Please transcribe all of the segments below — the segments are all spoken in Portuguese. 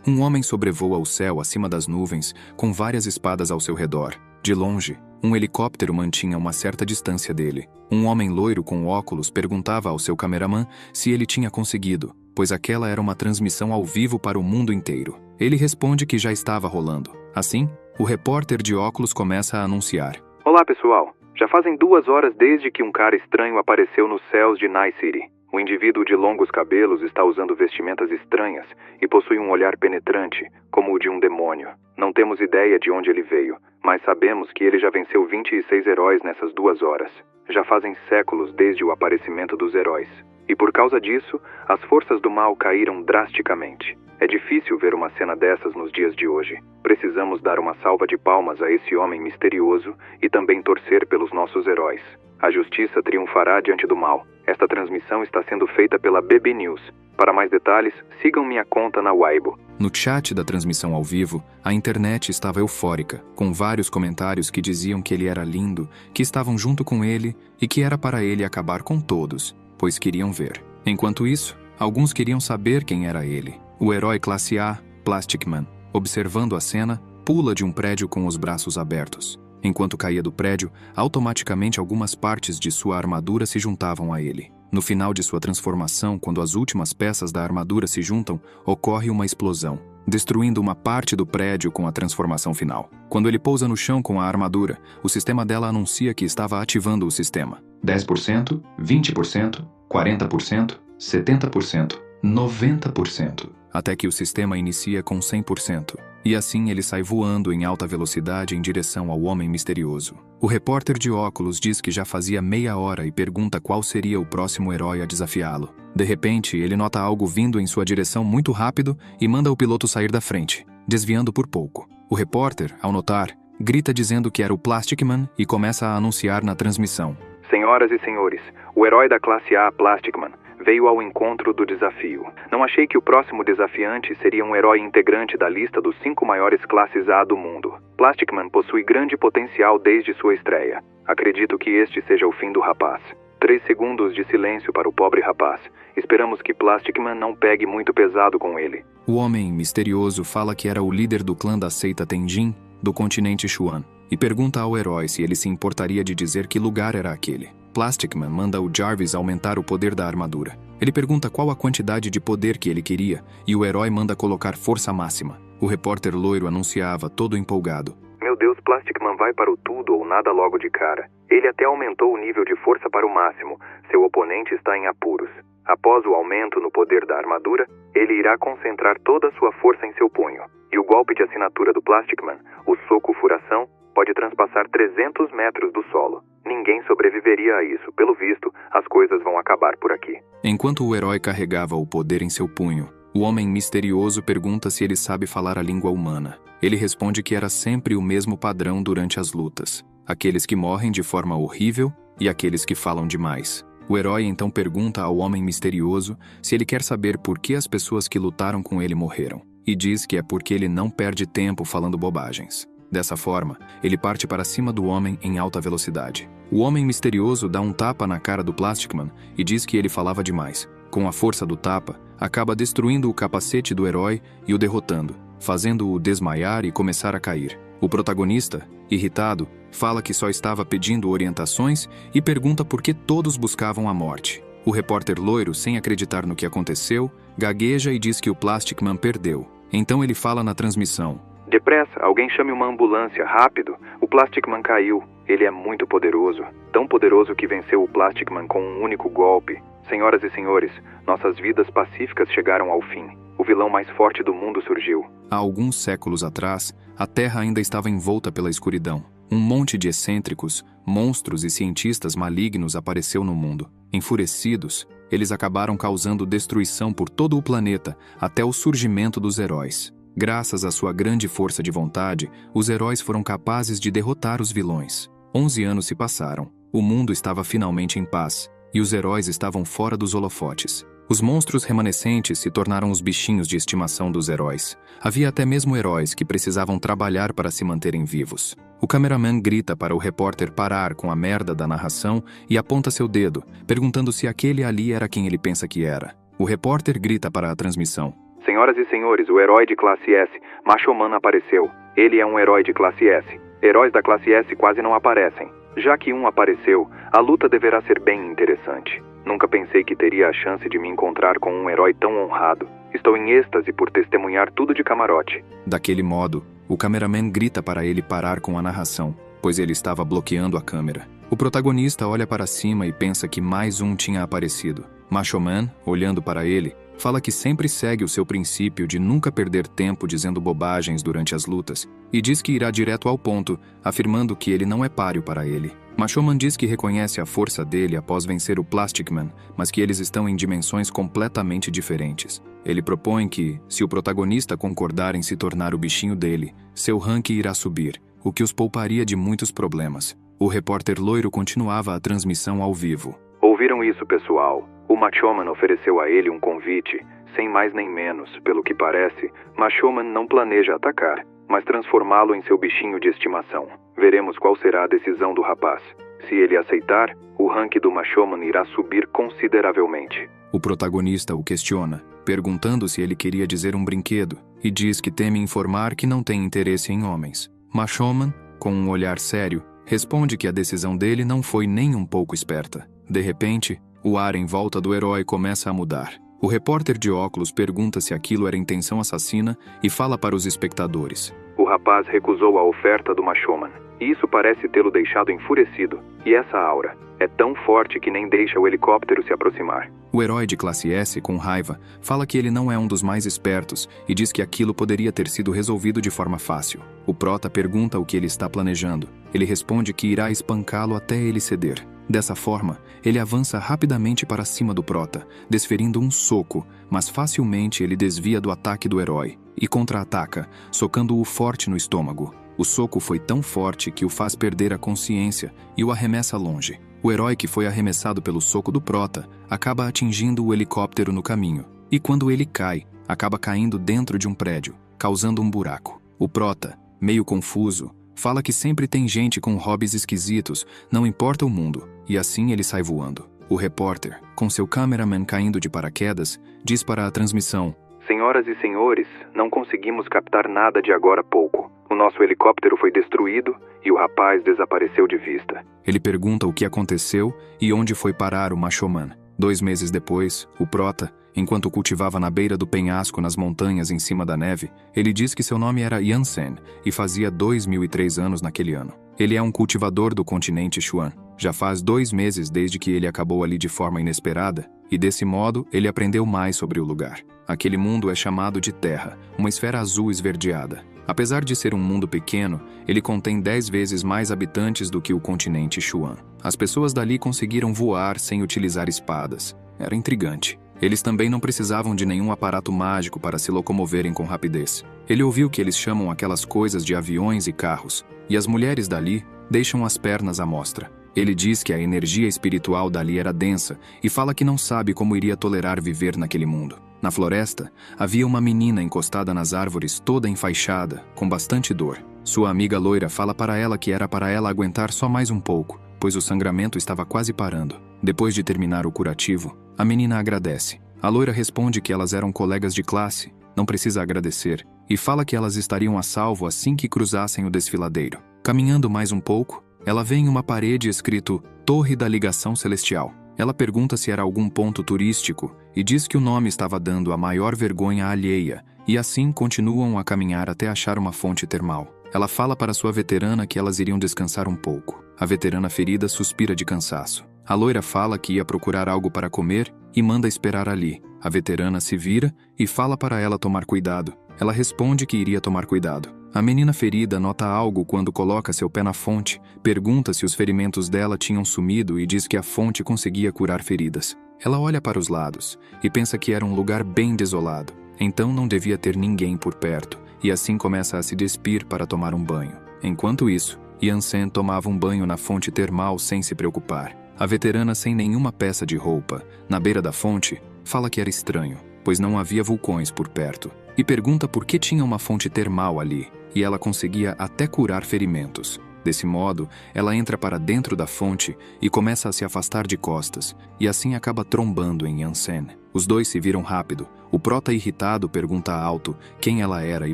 Um homem sobrevoa o céu acima das nuvens, com várias espadas ao seu redor. De longe, um helicóptero mantinha uma certa distância dele. Um homem loiro com óculos perguntava ao seu cameraman se ele tinha conseguido, pois aquela era uma transmissão ao vivo para o mundo inteiro. Ele responde que já estava rolando. Assim, o repórter de óculos começa a anunciar. Olá, pessoal. Já fazem 2 horas desde que um cara estranho apareceu nos céus de Night City. O indivíduo de longos cabelos está usando vestimentas estranhas e possui um olhar penetrante, como o de um demônio. Não temos ideia de onde ele veio, mas sabemos que ele já venceu 26 heróis nessas 2 horas. Já fazem séculos desde o aparecimento dos heróis. E por causa disso, as forças do mal caíram drasticamente. É difícil ver uma cena dessas nos dias de hoje. Precisamos dar uma salva de palmas a esse homem misterioso e também torcer pelos nossos heróis. A justiça triunfará diante do mal. Esta transmissão está sendo feita pela BB News. Para mais detalhes, sigam minha conta na Weibo. No chat da transmissão ao vivo, a internet estava eufórica, com vários comentários que diziam que ele era lindo, que estavam junto com ele e que era para ele acabar com todos, pois queriam ver. Enquanto isso, alguns queriam saber quem era ele. O herói classe A, Plastic Man, observando a cena, pula de um prédio com os braços abertos. Enquanto caía do prédio, automaticamente algumas partes de sua armadura se juntavam a ele. No final de sua transformação, quando as últimas peças da armadura se juntam, ocorre uma explosão, destruindo uma parte do prédio com a transformação final. Quando ele pousa no chão com a armadura, o sistema dela anuncia que estava ativando o sistema. 10%, 20%, 40%, 70%, 90%. Até que o sistema inicia com 100%. E assim ele sai voando em alta velocidade em direção ao homem misterioso. O repórter de óculos diz que já fazia meia hora e pergunta qual seria o próximo herói a desafiá-lo. De repente, ele nota algo vindo em sua direção muito rápido e manda o piloto sair da frente, desviando por pouco. O repórter, ao notar, grita dizendo que era o Plastic Man e começa a anunciar na transmissão. Senhoras e senhores, o herói da classe A, Plastic Man, veio ao encontro do desafio. Não achei que o próximo desafiante seria um herói integrante da lista dos 5 maiores classes A do mundo. Plastic Man possui grande potencial desde sua estreia. Acredito que este seja o fim do rapaz. 3 segundos de silêncio para o pobre rapaz. Esperamos que Plastic Man não pegue muito pesado com ele. O homem misterioso fala que era o líder do clã da seita Tenjin, do continente Xuan, e pergunta ao herói se ele se importaria de dizer que lugar era aquele. Plastic Man manda o Jarvis aumentar o poder da armadura. Ele pergunta qual a quantidade de poder que ele queria, e o herói manda colocar força máxima. O repórter loiro anunciava, todo empolgado. Meu Deus, Plastic Man vai para o tudo ou nada logo de cara. Ele até aumentou o nível de força para o máximo. Seu oponente está em apuros. Após o aumento no poder da armadura, ele irá concentrar toda a sua força em seu punho. E o golpe de assinatura do Plastic Man, o soco furação, pode transpassar 300 metros do solo. Ninguém sobreviveria a isso. Pelo visto, as coisas vão acabar por aqui. Enquanto o herói carregava o poder em seu punho, o homem misterioso pergunta se ele sabe falar a língua humana. Ele responde que era sempre o mesmo padrão durante as lutas. Aqueles que morrem de forma horrível e aqueles que falam demais. O herói então pergunta ao homem misterioso se ele quer saber por que as pessoas que lutaram com ele morreram. E diz que é porque ele não perde tempo falando bobagens. Dessa forma, ele parte para cima do homem em alta velocidade. O homem misterioso dá um tapa na cara do Plastic Man e diz que ele falava demais. Com a força do tapa, acaba destruindo o capacete do herói e o derrotando, fazendo-o desmaiar e começar a cair. O protagonista, irritado, fala que só estava pedindo orientações e pergunta por que todos buscavam a morte. O repórter loiro, sem acreditar no que aconteceu, gagueja e diz que o Plastic Man perdeu. Então ele fala na transmissão. Depressa, alguém chame uma ambulância, rápido. O Plastic Man caiu. Ele é muito poderoso. Tão poderoso que venceu o Plastic Man com um único golpe. Senhoras e senhores, nossas vidas pacíficas chegaram ao fim. O vilão mais forte do mundo surgiu. Há alguns séculos atrás, a Terra ainda estava envolta pela escuridão. Um monte de excêntricos, monstros e cientistas malignos apareceu no mundo. Enfurecidos, eles acabaram causando destruição por todo o planeta até o surgimento dos heróis. Graças à sua grande força de vontade, os heróis foram capazes de derrotar os vilões. 11 anos se passaram, o mundo estava finalmente em paz, e os heróis estavam fora dos holofotes. Os monstros remanescentes se tornaram os bichinhos de estimação dos heróis. Havia até mesmo heróis que precisavam trabalhar para se manterem vivos. O cameraman grita para o repórter parar com a merda da narração e aponta seu dedo, perguntando se aquele ali era quem ele pensa que era. O repórter grita para a transmissão. Senhoras e senhores, o herói de classe S, Machoman, apareceu. Ele é um herói de classe S. Heróis da classe S quase não aparecem. Já que um apareceu, a luta deverá ser bem interessante. Nunca pensei que teria a chance de me encontrar com um herói tão honrado. Estou em êxtase por testemunhar tudo de camarote. Daquele modo, o cameraman grita para ele parar com a narração, pois ele estava bloqueando a câmera. O protagonista olha para cima e pensa que mais um tinha aparecido. Machoman, olhando para ele, fala que sempre segue o seu princípio de nunca perder tempo dizendo bobagens durante as lutas, e diz que irá direto ao ponto, afirmando que ele não é páreo para ele. Machoman diz que reconhece a força dele após vencer o Plastic Man, mas que eles estão em dimensões completamente diferentes. Ele propõe que, se o protagonista concordar em se tornar o bichinho dele, seu ranking irá subir, o que os pouparia de muitos problemas. O repórter loiro continuava a transmissão ao vivo. Ouviram isso, pessoal? O Machoman ofereceu a ele um convite, sem mais nem menos. Pelo que parece, Machoman não planeja atacar, mas transformá-lo em seu bichinho de estimação. Veremos qual será a decisão do rapaz. Se ele aceitar, o ranking do Machoman irá subir consideravelmente. O protagonista o questiona, perguntando se ele queria dizer um brinquedo, e diz que teme informar que não tem interesse em homens. Machoman, com um olhar sério, responde que a decisão dele não foi nem um pouco esperta. De repente, o ar em volta do herói começa a mudar. O repórter de óculos pergunta se aquilo era intenção assassina e fala para os espectadores. O rapaz recusou a oferta do Machoman, e isso parece tê-lo deixado enfurecido. E essa aura é tão forte que nem deixa o helicóptero se aproximar. O herói de classe S, com raiva, fala que ele não é um dos mais espertos e diz que aquilo poderia ter sido resolvido de forma fácil. O prota pergunta o que ele está planejando. Ele responde que irá espancá-lo até ele ceder. Dessa forma, ele avança rapidamente para cima do prota, desferindo um soco, mas facilmente ele desvia do ataque do herói e contra-ataca, socando-o forte no estômago. O soco foi tão forte que o faz perder a consciência e o arremessa longe. O herói que foi arremessado pelo soco do prota acaba atingindo o helicóptero no caminho, e quando ele cai, acaba caindo dentro de um prédio, causando um buraco. O prota, meio confuso, fala que sempre tem gente com hobbies esquisitos, não importa o mundo, e assim ele sai voando. O repórter, com seu cameraman caindo de paraquedas, diz para a transmissão: Senhoras e senhores, não conseguimos captar nada de agora a pouco. O nosso helicóptero foi destruído e o rapaz desapareceu de vista. Ele pergunta o que aconteceu e onde foi parar o Machoman. 2 meses depois, o prota, enquanto cultivava na beira do penhasco nas montanhas em cima da neve, ele diz que seu nome era Yansen e fazia 2003 anos naquele ano. Ele é um cultivador do continente Xuan. Já faz 2 meses desde que ele acabou ali de forma inesperada, e desse modo ele aprendeu mais sobre o lugar. Aquele mundo é chamado de Terra, uma esfera azul esverdeada. Apesar de ser um mundo pequeno, ele contém 10 vezes mais habitantes do que o continente Xuan. As pessoas dali conseguiram voar sem utilizar espadas. Era intrigante. Eles também não precisavam de nenhum aparato mágico para se locomoverem com rapidez. Ele ouviu que eles chamam aquelas coisas de aviões e carros, e as mulheres dali deixam as pernas à mostra. Ele diz que a energia espiritual dali era densa e fala que não sabe como iria tolerar viver naquele mundo. Na floresta, havia uma menina encostada nas árvores, toda enfaixada, com bastante dor. Sua amiga loira fala para ela que era para ela aguentar só mais um pouco, pois o sangramento estava quase parando. Depois de terminar o curativo, a menina agradece. A loira responde que elas eram colegas de classe, não precisa agradecer, e fala que elas estariam a salvo assim que cruzassem o desfiladeiro. Caminhando mais um pouco, ela vê em uma parede escrito Torre da Ligação Celestial. Ela pergunta se era algum ponto turístico e diz que o nome estava dando a maior vergonha alheia, e assim continuam a caminhar até achar uma fonte termal. Ela fala para sua veterana que elas iriam descansar um pouco. A veterana ferida suspira de cansaço. A loira fala que ia procurar algo para comer e manda esperar ali. A veterana se vira e fala para ela tomar cuidado. Ela responde que iria tomar cuidado. A menina ferida nota algo quando coloca seu pé na fonte, pergunta se os ferimentos dela tinham sumido e diz que a fonte conseguia curar feridas. Ela olha para os lados e pensa que era um lugar bem desolado, então não devia ter ninguém por perto, e assim começa a se despir para tomar um banho. Enquanto isso, Yansen tomava um banho na fonte termal sem se preocupar. A veterana, sem nenhuma peça de roupa, na beira da fonte, fala que era estranho, pois não havia vulcões por perto, e pergunta por que tinha uma fonte termal ali, e ela conseguia até curar ferimentos. Desse modo, ela entra para dentro da fonte e começa a se afastar de costas, e assim acaba trombando em Yansen. Os dois se viram rápido. O prota, irritado, pergunta alto quem ela era e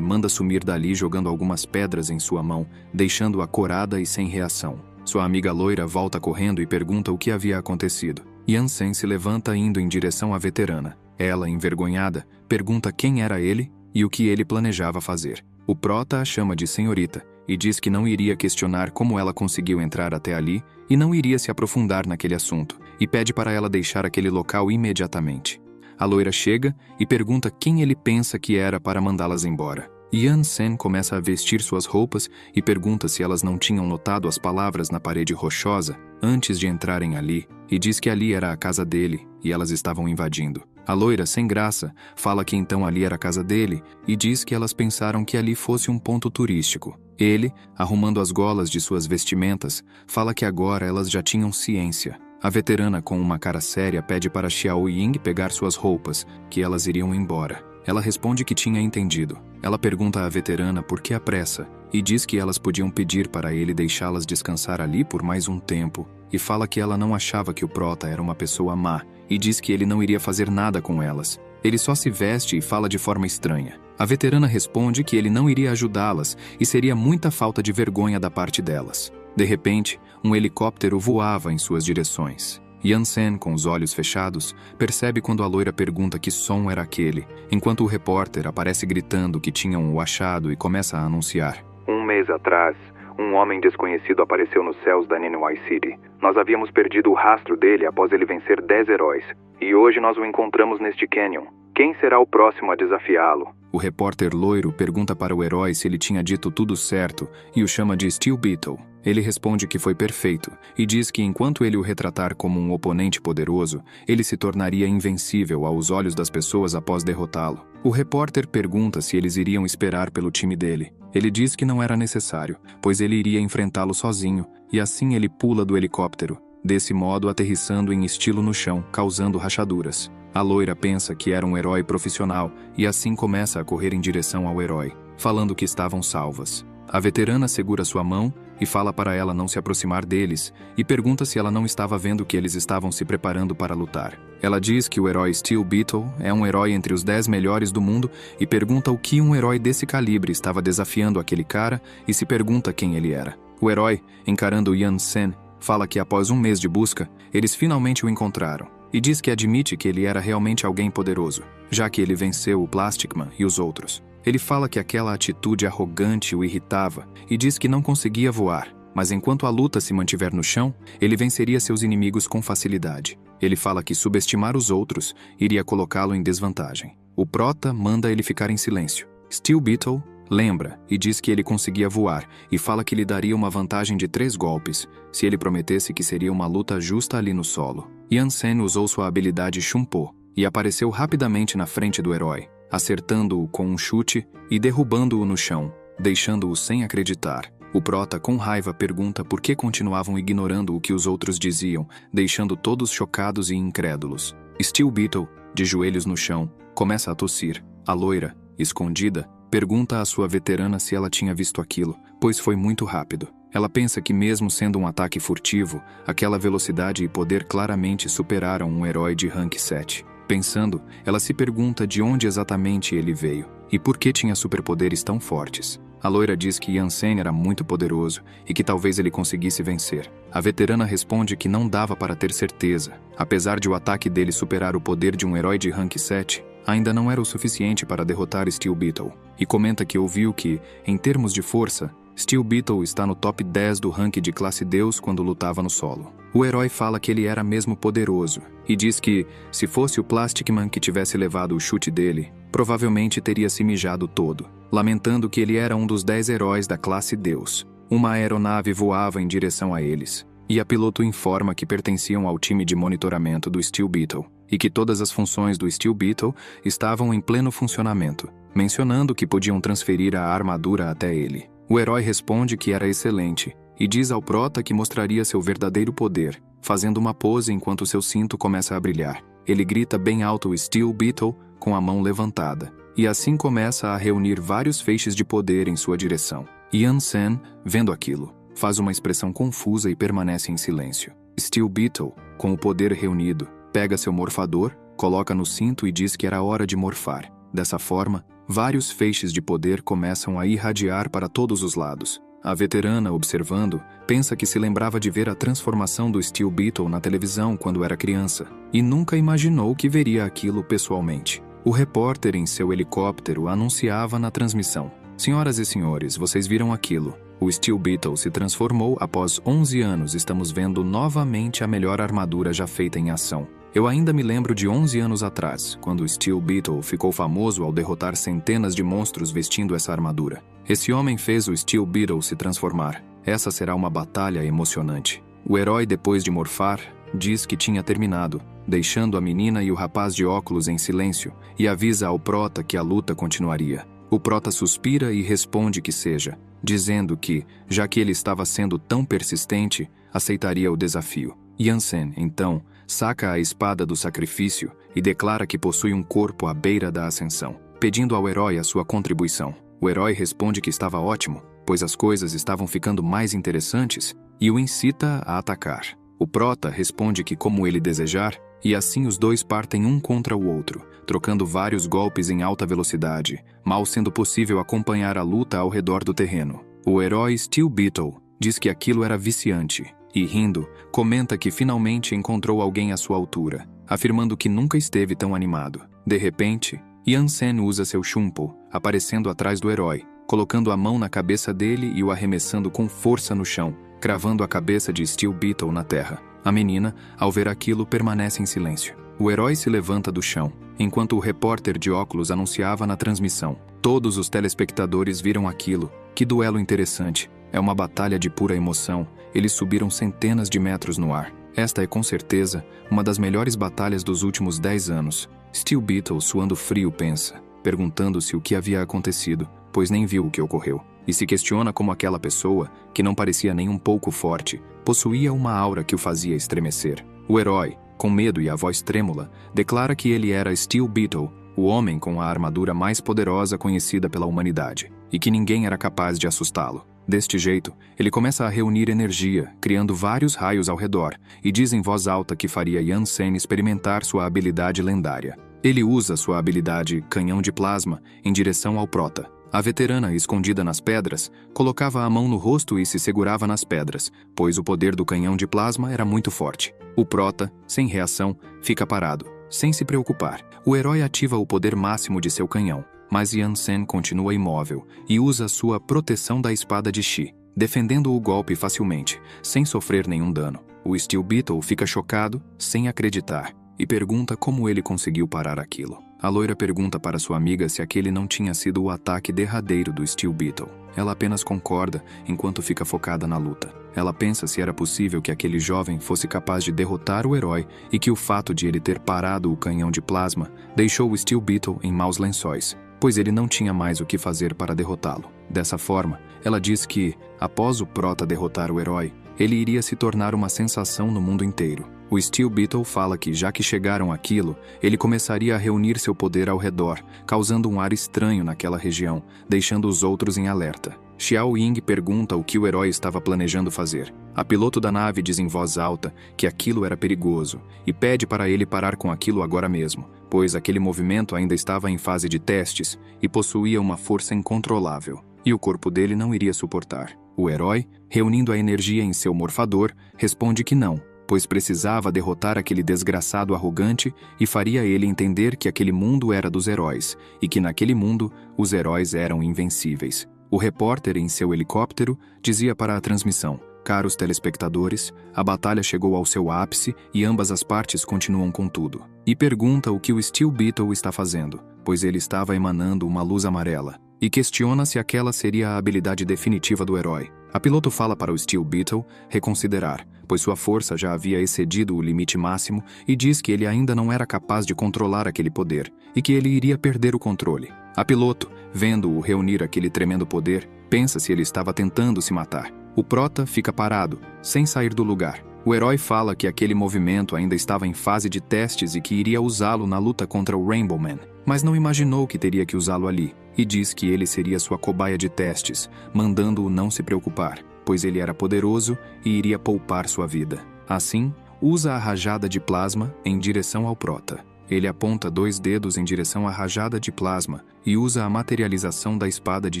manda sumir dali jogando algumas pedras em sua mão, deixando-a corada e sem reação. Sua amiga loira volta correndo e pergunta o que havia acontecido. Yansen se levanta indo em direção à veterana. Ela, envergonhada, pergunta quem era ele e o que ele planejava fazer. O prota a chama de senhorita e diz que não iria questionar como ela conseguiu entrar até ali e não iria se aprofundar naquele assunto, e pede para ela deixar aquele local imediatamente. A loira chega e pergunta quem ele pensa que era para mandá-las embora. Yansen começa a vestir suas roupas e pergunta se elas não tinham notado as palavras na parede rochosa antes de entrarem ali, e diz que ali era a casa dele e elas estavam invadindo. A loira, sem graça, fala que então ali era a casa dele e diz que elas pensaram que ali fosse um ponto turístico. Ele, arrumando as golas de suas vestimentas, fala que agora elas já tinham ciência. A veterana, com uma cara séria, pede para Xiao Ying pegar suas roupas, que elas iriam embora. Ela responde que tinha entendido. Ela pergunta à veterana por que a pressa e diz que elas podiam pedir para ele deixá-las descansar ali por mais um tempo, e fala que ela não achava que o prota era uma pessoa má e diz que ele não iria fazer nada com elas. Ele só se veste e fala de forma estranha. A veterana responde que ele não iria ajudá-las e seria muita falta de vergonha da parte delas. De repente, um helicóptero voava em suas direções. Yansen, com os olhos fechados, percebe quando a loira pergunta que som era aquele, enquanto o repórter aparece gritando que tinham o achado e começa a anunciar. Um mês atrás, um homem desconhecido apareceu nos céus da Ninuai City. Nós havíamos perdido o rastro dele após ele vencer 10 heróis. E hoje nós o encontramos neste canyon. Quem será o próximo a desafiá-lo? O repórter loiro pergunta para o herói se ele tinha dito tudo certo e o chama de Steel Beetle. Ele responde que foi perfeito e diz que enquanto ele o retratar como um oponente poderoso, ele se tornaria invencível aos olhos das pessoas após derrotá-lo. O repórter pergunta se eles iriam esperar pelo time dele. Ele diz que não era necessário, pois ele iria enfrentá-lo sozinho, e assim ele pula do helicóptero, desse modo aterrissando em estilo no chão, causando rachaduras. A loira pensa que era um herói profissional e assim começa a correr em direção ao herói, falando que estavam salvas. A veterana segura sua mão e fala para ela não se aproximar deles e pergunta se ela não estava vendo que eles estavam se preparando para lutar. Ela diz que o herói Steel Beetle é um herói entre os 10 melhores do mundo e pergunta o que um herói desse calibre estava desafiando aquele cara e se pergunta quem ele era. O herói, encarando Yansen, fala que após um mês de busca, eles finalmente o encontraram. E diz que admite que ele era realmente alguém poderoso, já que ele venceu o Plastic Man e os outros. Ele fala que aquela atitude arrogante o irritava e diz que não conseguia voar, mas enquanto a luta se mantiver no chão, ele venceria seus inimigos com facilidade. Ele fala que subestimar os outros iria colocá-lo em desvantagem. O prota manda ele ficar em silêncio. Steel Beetle lembra e diz que ele conseguia voar e fala que lhe daria uma vantagem de 3 golpes, se ele prometesse que seria uma luta justa ali no solo. Yansen usou sua habilidade Shumpo e apareceu rapidamente na frente do herói, acertando-o com um chute e derrubando-o no chão, deixando-o sem acreditar. O prota, com raiva, pergunta por que continuavam ignorando o que os outros diziam, deixando todos chocados e incrédulos. Steel Beetle, de joelhos no chão, começa a tossir. A loira, escondida, pergunta à sua veterana se ela tinha visto aquilo, pois foi muito rápido. Ela pensa que mesmo sendo um ataque furtivo, aquela velocidade e poder claramente superaram um herói de rank 7. Pensando, ela se pergunta de onde exatamente ele veio e por que tinha superpoderes tão fortes. A loira diz que Yansen era muito poderoso e que talvez ele conseguisse vencer. A veterana responde que não dava para ter certeza. Apesar de o ataque dele superar o poder de um herói de rank 7, ainda não era o suficiente para derrotar Steel Beetle. E comenta que ouviu que, em termos de força, Steel Beetle está no top 10 do ranking de classe Deus quando lutava no solo. O herói fala que ele era mesmo poderoso e diz que, se fosse o Plastic Man que tivesse levado o chute dele, provavelmente teria se mijado todo, lamentando que ele era um dos 10 heróis da classe Deus. Uma aeronave voava em direção a eles, e a piloto informa que pertenciam ao time de monitoramento do Steel Beetle e que todas as funções do Steel Beetle estavam em pleno funcionamento, mencionando que podiam transferir a armadura até ele. O herói responde que era excelente e diz ao prota que mostraria seu verdadeiro poder, fazendo uma pose enquanto seu cinto começa a brilhar. Ele grita bem alto o Steel Beetle com a mão levantada, e assim começa a reunir vários feixes de poder em sua direção. Yansen, vendo aquilo, faz uma expressão confusa e permanece em silêncio. Steel Beetle, com o poder reunido, pega seu morfador, coloca no cinto e diz que era hora de morfar. Dessa forma, vários feixes de poder começam a irradiar para todos os lados. A veterana, observando, pensa que se lembrava de ver a transformação do Steel Beetle na televisão quando era criança, e nunca imaginou que veria aquilo pessoalmente. O repórter em seu helicóptero anunciava na transmissão: "Senhoras e senhores, vocês viram aquilo. O Steel Beetle se transformou após 11 anos. Estamos vendo novamente a melhor armadura já feita em ação. Eu ainda me lembro de 11 anos atrás, quando o Steel Beetle ficou famoso ao derrotar centenas de monstros vestindo essa armadura. Esse homem fez o Steel Beetle se transformar. Essa será uma batalha emocionante." O herói, depois de morfar, diz que tinha terminado, deixando a menina e o rapaz de óculos em silêncio, e avisa ao Prota que a luta continuaria. O Prota suspira e responde que seja, dizendo que, já que ele estava sendo tão persistente, aceitaria o desafio. Jansen, então, saca a espada do sacrifício e declara que possui um corpo à beira da ascensão, pedindo ao herói a sua contribuição. O herói responde que estava ótimo, pois as coisas estavam ficando mais interessantes, e o incita a atacar. O Prota responde que como ele desejar, e assim os dois partem um contra o outro, trocando vários golpes em alta velocidade, mal sendo possível acompanhar a luta ao redor do terreno. O herói Steel Beetle diz que aquilo era viciante, e rindo, comenta que finalmente encontrou alguém à sua altura, afirmando que nunca esteve tão animado. De repente, Jansen usa seu Shumpo, aparecendo atrás do herói, colocando a mão na cabeça dele e o arremessando com força no chão, cravando a cabeça de Steel Beetle na terra. A menina, ao ver aquilo, permanece em silêncio. O herói se levanta do chão, enquanto o repórter de óculos anunciava na transmissão. Todos os telespectadores viram aquilo. Que duelo interessante. É uma batalha de pura emoção. Eles subiram centenas de metros no ar. Esta é, com certeza, uma das melhores batalhas dos últimos 10 anos. Steel Beetle, suando frio, pensa, perguntando-se o que havia acontecido, pois nem viu o que ocorreu. E se questiona como aquela pessoa, que não parecia nem um pouco forte, possuía uma aura que o fazia estremecer. O herói, com medo e a voz trêmula, declara que ele era Steel Beetle, o homem com a armadura mais poderosa conhecida pela humanidade, e que ninguém era capaz de assustá-lo. Deste jeito, ele começa a reunir energia, criando vários raios ao redor, e diz em voz alta que faria Jansen experimentar sua habilidade lendária. Ele usa sua habilidade Canhão de Plasma em direção ao Prota. A veterana, escondida nas pedras, colocava a mão no rosto e se segurava nas pedras, pois o poder do canhão de plasma era muito forte. O Prota, sem reação, fica parado, sem se preocupar. O herói ativa o poder máximo de seu canhão, mas Jansen continua imóvel e usa sua proteção da espada de Shi, defendendo o golpe facilmente, sem sofrer nenhum dano. O Steel Beetle fica chocado, sem acreditar, e pergunta como ele conseguiu parar aquilo. A loira pergunta para sua amiga se aquele não tinha sido o ataque derradeiro do Steel Beetle. Ela apenas concorda, enquanto fica focada na luta. Ela pensa se era possível que aquele jovem fosse capaz de derrotar o herói e que o fato de ele ter parado o canhão de plasma deixou o Steel Beetle em maus lençóis, pois ele não tinha mais o que fazer para derrotá-lo. Dessa forma, ela diz que, após o Prota derrotar o herói, ele iria se tornar uma sensação no mundo inteiro. O Steel Beetle fala que, já que chegaram àquilo, ele começaria a reunir seu poder ao redor, causando um ar estranho naquela região, deixando os outros em alerta. Xiao Ying pergunta o que o herói estava planejando fazer. A piloto da nave diz em voz alta que aquilo era perigoso e pede para ele parar com aquilo agora mesmo, pois aquele movimento ainda estava em fase de testes e possuía uma força incontrolável, e o corpo dele não iria suportar. O herói, reunindo a energia em seu morfador, responde que não, pois precisava derrotar aquele desgraçado arrogante e faria ele entender que aquele mundo era dos heróis e que naquele mundo os heróis eram invencíveis. O repórter em seu helicóptero dizia para a transmissão: "Caros telespectadores, a batalha chegou ao seu ápice e ambas as partes continuam com tudo." E pergunta o que o Steel Beetle está fazendo, pois ele estava emanando uma luz amarela, e questiona se aquela seria a habilidade definitiva do herói. A piloto fala para o Steel Beetle reconsiderar, pois sua força já havia excedido o limite máximo, e diz que ele ainda não era capaz de controlar aquele poder, e que ele iria perder o controle. A piloto, vendo-o reunir aquele tremendo poder, pensa se ele estava tentando se matar. O Prota fica parado, sem sair do lugar. O herói fala que aquele movimento ainda estava em fase de testes e que iria usá-lo na luta contra o Rainbow Man, mas não imaginou que teria que usá-lo ali, e diz que ele seria sua cobaia de testes, mandando-o não se preocupar. pois ele era poderoso e iria poupar sua vida. Assim, usa a rajada de plasma em direção ao Prota. Ele aponta 2 dedos em direção à rajada de plasma e usa a materialização da espada de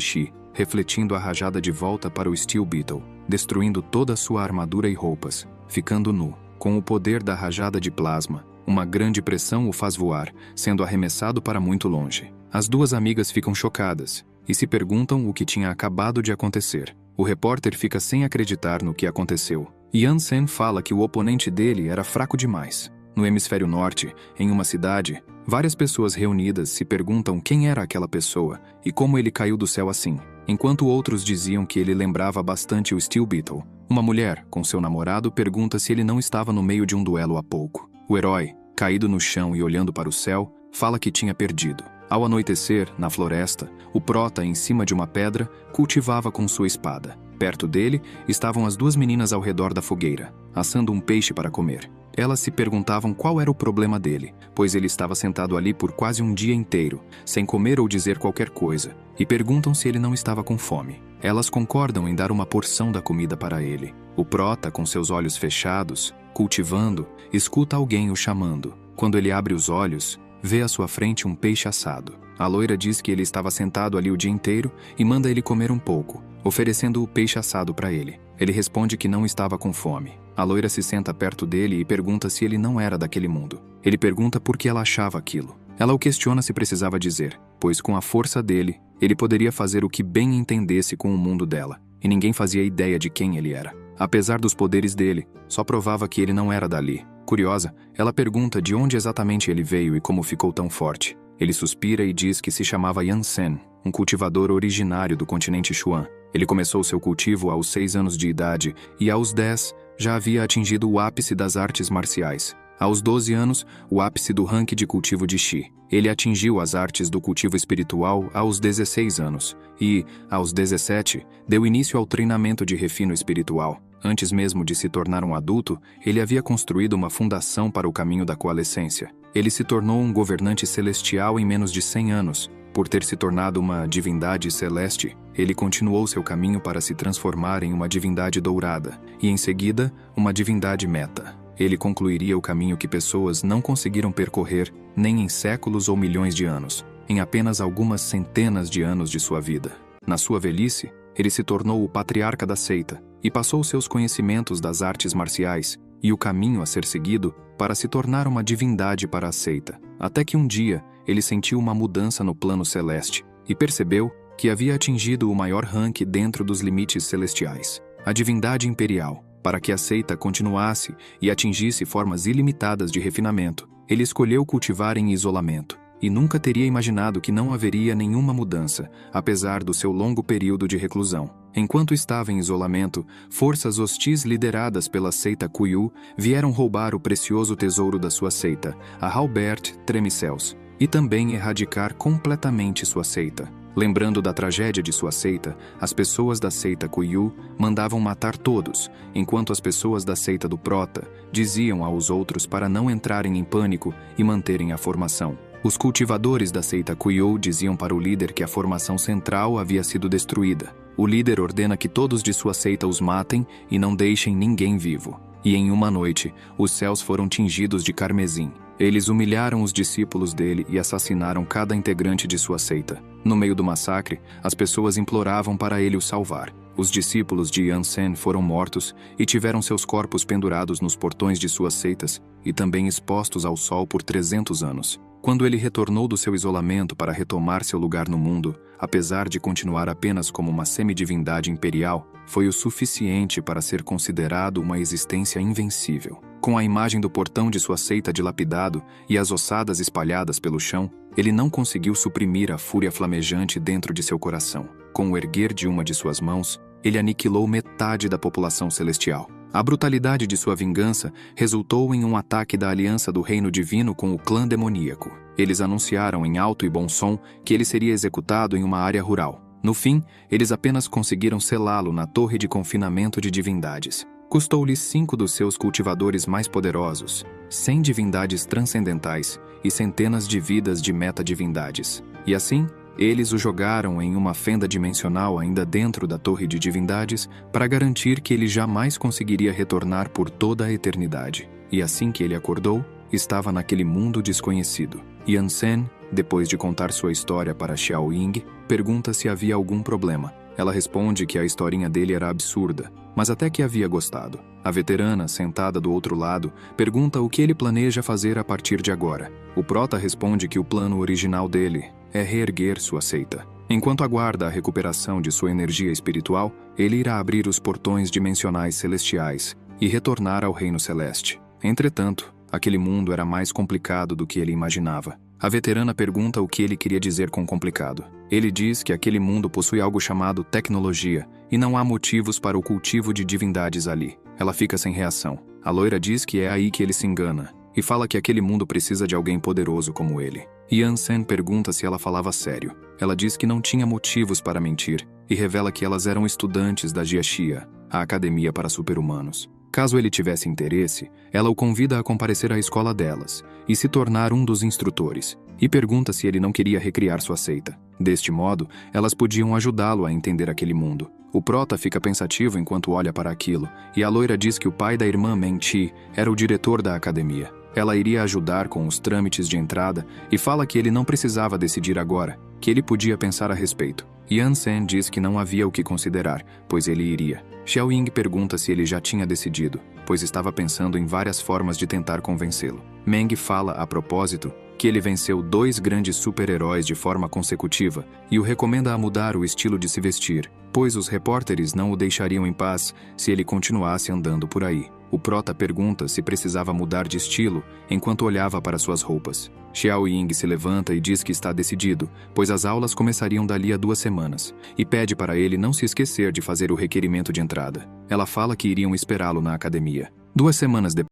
Shi, refletindo a rajada de volta para o Steel Beetle, destruindo toda a sua armadura e roupas, ficando nu. Com o poder da rajada de plasma, uma grande pressão o faz voar, sendo arremessado para muito longe. As 2 amigas ficam chocadas e se perguntam o que tinha acabado de acontecer. O repórter fica sem acreditar no que aconteceu. Yan-Sen fala que o oponente dele era fraco demais. No hemisfério norte, em uma cidade, várias pessoas reunidas se perguntam quem era aquela pessoa e como ele caiu do céu assim, enquanto outros diziam que ele lembrava bastante o Steel Beetle. Uma mulher, com seu namorado, pergunta se ele não estava no meio de um duelo há pouco. O herói, caído no chão e olhando para o céu, fala que tinha perdido. Ao anoitecer, na floresta, o Prota, em cima de uma pedra, cultivava com sua espada. Perto dele, estavam as 2 meninas ao redor da fogueira, assando um peixe para comer. Elas se perguntavam qual era o problema dele, pois ele estava sentado ali por quase um dia inteiro, sem comer ou dizer qualquer coisa, e perguntam se ele não estava com fome. Elas concordam em dar uma porção da comida para ele. O Prota, com seus olhos fechados, cultivando, escuta alguém o chamando. Quando ele abre os olhos, vê à sua frente um peixe assado. A loira diz que ele estava sentado ali o dia inteiro e manda ele comer um pouco, oferecendo o peixe assado para ele. Ele responde que não estava com fome. A loira se senta perto dele e pergunta se ele não era daquele mundo. Ele pergunta por que ela achava aquilo. Ela o questiona se precisava dizer, pois com a força dele, ele poderia fazer o que bem entendesse com o mundo dela, e ninguém fazia ideia de quem ele era. Apesar dos poderes dele, só provava que ele não era dali. Curiosa, ela pergunta de onde exatamente ele veio e como ficou tão forte. Ele suspira e diz que se chamava Yan-Sen, um cultivador originário do continente Xuan. Ele começou seu cultivo aos 6 anos de idade e aos 10 já havia atingido o ápice das artes marciais. Aos 12 anos, o ápice do ranking de cultivo de Shi. Ele atingiu as artes do cultivo espiritual aos 16 anos e, aos 17, deu início ao treinamento de refino espiritual. Antes mesmo de se tornar um adulto, ele havia construído uma fundação para o caminho da coalescência. Ele se tornou um governante celestial em menos de 100 anos. Por ter se tornado uma divindade celeste, ele continuou seu caminho para se transformar em uma divindade dourada, e em seguida, uma divindade meta. Ele concluiria o caminho que pessoas não conseguiram percorrer nem em séculos ou milhões de anos, em apenas algumas centenas de anos de sua vida. Na sua velhice, ele se tornou o patriarca da seita e passou seus conhecimentos das artes marciais e o caminho a ser seguido para se tornar uma divindade para a seita. Até que um dia, ele sentiu uma mudança no plano celeste e percebeu que havia atingido o maior rank dentro dos limites celestiais, a divindade imperial. Para que a seita continuasse e atingisse formas ilimitadas de refinamento, ele escolheu cultivar em isolamento, e nunca teria imaginado que não haveria nenhuma mudança, apesar do seu longo período de reclusão. Enquanto estava em isolamento, forças hostis lideradas pela seita Kuiu vieram roubar o precioso tesouro da sua seita, a Halbert Tremicels, e também erradicar completamente sua seita. Lembrando da tragédia de sua seita, as pessoas da seita Kuiu mandavam matar todos, enquanto as pessoas da seita do Prota diziam aos outros para não entrarem em pânico e manterem a formação. Os cultivadores da seita Kuiu diziam para o líder que a formação central havia sido destruída. O líder ordena que todos de sua seita os matem e não deixem ninguém vivo. E em uma noite, os céus foram tingidos de carmesim. Eles humilharam os discípulos dele e assassinaram cada integrante de sua seita. No meio do massacre, as pessoas imploravam para ele os salvar. Os discípulos de Yan-Sen foram mortos e tiveram seus corpos pendurados nos portões de suas seitas e também expostos ao sol por 300 anos. Quando ele retornou do seu isolamento para retomar seu lugar no mundo, apesar de continuar apenas como uma semidivindade imperial, foi o suficiente para ser considerado uma existência invencível. Com a imagem do portão de sua seita dilapidado e as ossadas espalhadas pelo chão, ele não conseguiu suprimir a fúria flamejante dentro de seu coração. Com o erguer de uma de suas mãos, ele aniquilou metade da população celestial. A brutalidade de sua vingança resultou em um ataque da aliança do reino divino com o clã demoníaco. Eles anunciaram em alto e bom som que ele seria executado em uma área rural. No fim, eles apenas conseguiram selá-lo na torre de confinamento de divindades. Custou-lhe 5 dos seus cultivadores mais poderosos, 100 divindades transcendentais e centenas de vidas de meta-divindades. E assim, Eles o jogaram em uma fenda dimensional ainda dentro da Torre de Divindades para garantir que ele jamais conseguiria retornar por toda a eternidade. E assim que ele acordou, estava naquele mundo desconhecido. Yansen, depois de contar sua história para Xiao Ying, pergunta se havia algum problema. Ela responde que a historinha dele era absurda, mas até que havia gostado. A veterana, sentada do outro lado, pergunta o que ele planeja fazer a partir de agora. O prota responde que o plano original dele é reerguer sua seita. Enquanto aguarda a recuperação de sua energia espiritual, ele irá abrir os portões dimensionais celestiais e retornar ao Reino Celeste. Entretanto, aquele mundo era mais complicado do que ele imaginava. A veterana pergunta o que ele queria dizer com complicado. Ele diz que aquele mundo possui algo chamado tecnologia e não há motivos para o cultivo de divindades ali. Ela fica sem reação. A loira diz que é aí que ele se engana e fala que aquele mundo precisa de alguém poderoso como ele. Yansen pergunta se ela falava sério. Ela diz que não tinha motivos para mentir e revela que elas eram estudantes da Jiaxia, a academia para super-humanos. Caso ele tivesse interesse, ela o convida a comparecer à escola delas e se tornar um dos instrutores, e pergunta se ele não queria recriar sua seita. Deste modo, elas podiam ajudá-lo a entender aquele mundo. O prota fica pensativo enquanto olha para aquilo, e a loira diz que o pai da irmã Meng-Chi era o diretor da academia. Ela iria ajudar com os trâmites de entrada e fala que ele não precisava decidir agora, que ele podia pensar a respeito. Yansen diz que não havia o que considerar, pois ele iria. Xiao Ying pergunta se ele já tinha decidido, pois estava pensando em várias formas de tentar convencê-lo. Meng fala, a propósito, que ele venceu 2 grandes super-heróis de forma consecutiva e o recomenda a mudar o estilo de se vestir, pois os repórteres não o deixariam em paz se ele continuasse andando por aí. O prota pergunta se precisava mudar de estilo enquanto olhava para suas roupas. Xiao Ying se levanta e diz que está decidido, pois as aulas começariam dali a 2 semanas, e pede para ele não se esquecer de fazer o requerimento de entrada. Ela fala que iriam esperá-lo na academia. 2 semanas depois,